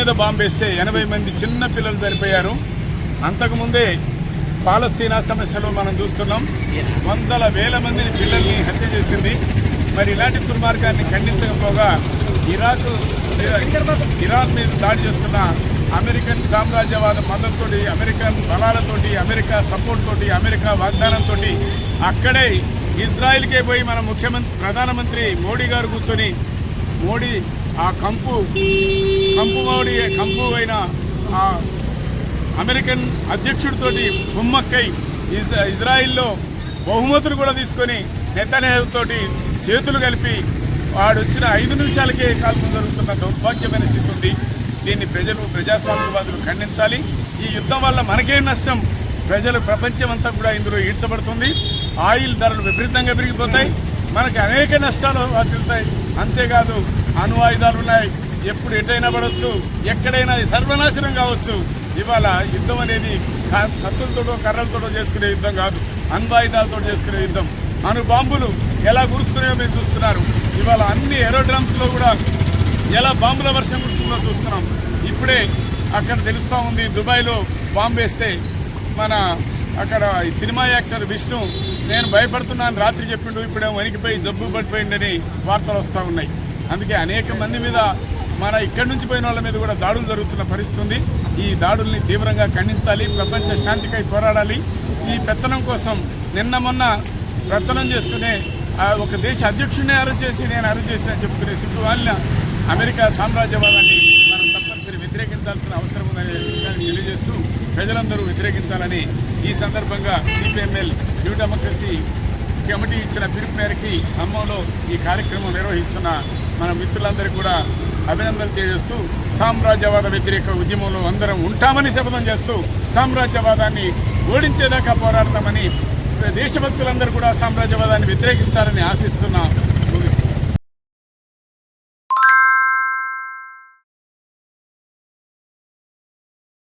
మీద బాంబు వేస్తే 80 మంది చిన్న పిల్లలు చనిపోయారు. అంతకుముందే పాలస్తీనా సమస్యలో మనం చూస్తున్నాం, వందల వేల మందిని పిల్లల్ని హత్య చేసింది. మరి ఇలాంటి దుర్మార్గాన్ని ఖండించకపోగా ఇరాన్ మీద దాడి చేస్తున్న అమెరికన్ సామ్రాజ్యవాద మద్దతుతోటి, అమెరికన్ బలాలతోటి, అమెరికా సపోర్ట్ తోటి, అమెరికా వాగ్దానంతో అక్కడే ఇజ్రాయిల్కే పోయి మన ప్రధానమంత్రి మోడీ గారు కూర్చొని మోడీ ఆ కంపు అయిన ఆ అమెరికన్ అధ్యక్షుడితోటి కుమ్మక్కై ఇజ్రాయిల్లో బహుమతులు కూడా తీసుకొని నెతన్యాహుతోటి చేతులు కలిపి వాడు వచ్చిన 5 నిమిషాలకే కాల్పులు జరుగుతున్న దౌర్భాగ్యమైన స్థితి ఉంది. దీన్ని ప్రజాస్వామ్యవాదులు ఖండించాలి. ఈ యుద్ధం వల్ల మనకేం నష్టం? ప్రపంచం అంతా కూడా ఇందులో ఈడ్చబడుతుంది. ఆయిల్ ధరలు విపరీతంగా పెరిగిపోతాయి, మనకి అనేక నష్టాలు వాటిల్తాయి. అంతేకాదు అణు ఆయుధాలు ఉన్నాయి, ఎప్పుడు ఎటైనా పడవచ్చు, ఎక్కడైనా సర్వనాశనం కావచ్చు. ఇవాళ యుద్ధం అనేది కత్తులతోటో కర్రలతోటో చేసుకునే యుద్ధం కాదు, అణ్వాయుధాలతో చేసుకునే యుద్ధం. అణు బాంబులు ఎలా కురుస్తున్నాయో మీరు చూస్తున్నారు. ఇవాళ అన్ని ఏరోడ్రమ్స్లో కూడా ఎలా బాంబుల వర్షం కురుస్తుందో చూస్తున్నాం. ఇప్పుడే అక్కడ తెలుస్తూ ఉంది, దుబాయ్లో బాంబు వేస్తే అక్కడ సినిమా యాక్టర్ విష్ణు నేను భయపడుతున్నాను రాత్రి చెప్పిండు, ఇప్పుడేమో వణికిపోయి జబ్బు పడిపోయిందని వార్తలు వస్తూ ఉన్నాయి. అందుకే అనేక మంది మీద ఇక్కడి నుంచి పోయిన వాళ్ళ మీద కూడా దాడులు జరుగుతున్న పరిస్థితి ఉంది. ఈ దాడుల్ని తీవ్రంగా ఖండించాలి, ప్రపంచ శాంతికై పోరాడాలి. ఈ పెత్తనం కోసం మొన్న పెత్తనం చేస్తూనే ఒక దేశ అధ్యక్షుడిని అరెస్ట్ చేసి నేను అరెస్ట్ చేసిన చెప్తున్న సిగ్గుమాలిన అమెరికా సామ్రాజ్యవాదాన్ని మనం తప్పనిసరి వ్యతిరేకించాల్సిన అవసరం ఉందనే విషయాన్ని తెలియజేస్తూ ప్రజలందరూ వ్యతిరేకించాలని ఈ సందర్భంగా సిపిఎంఎల్ న్యూ డెమోక్రసీ కమిటీ ఇచ్చిన పిలుపు మేరకి ఖమ్మంలో ఈ కార్యక్రమం నిర్వహిస్తున్న మన మిత్రులందరికీ కూడా అభినందనలు తెలియజేస్తూ సామ్రాజ్యవాద వ్యతిరేక ఉద్యమంలో అందరం ఉంటామని శపథం చేస్తూ సామ్రాజ్యవాదాన్ని ఓడించేదాకా పోరాడతామని దేశభక్తులందరూ కూడా సామ్రాజ్యవాదాన్ని వ్యతిరేకిస్తారని ఆశిస్తున్నా.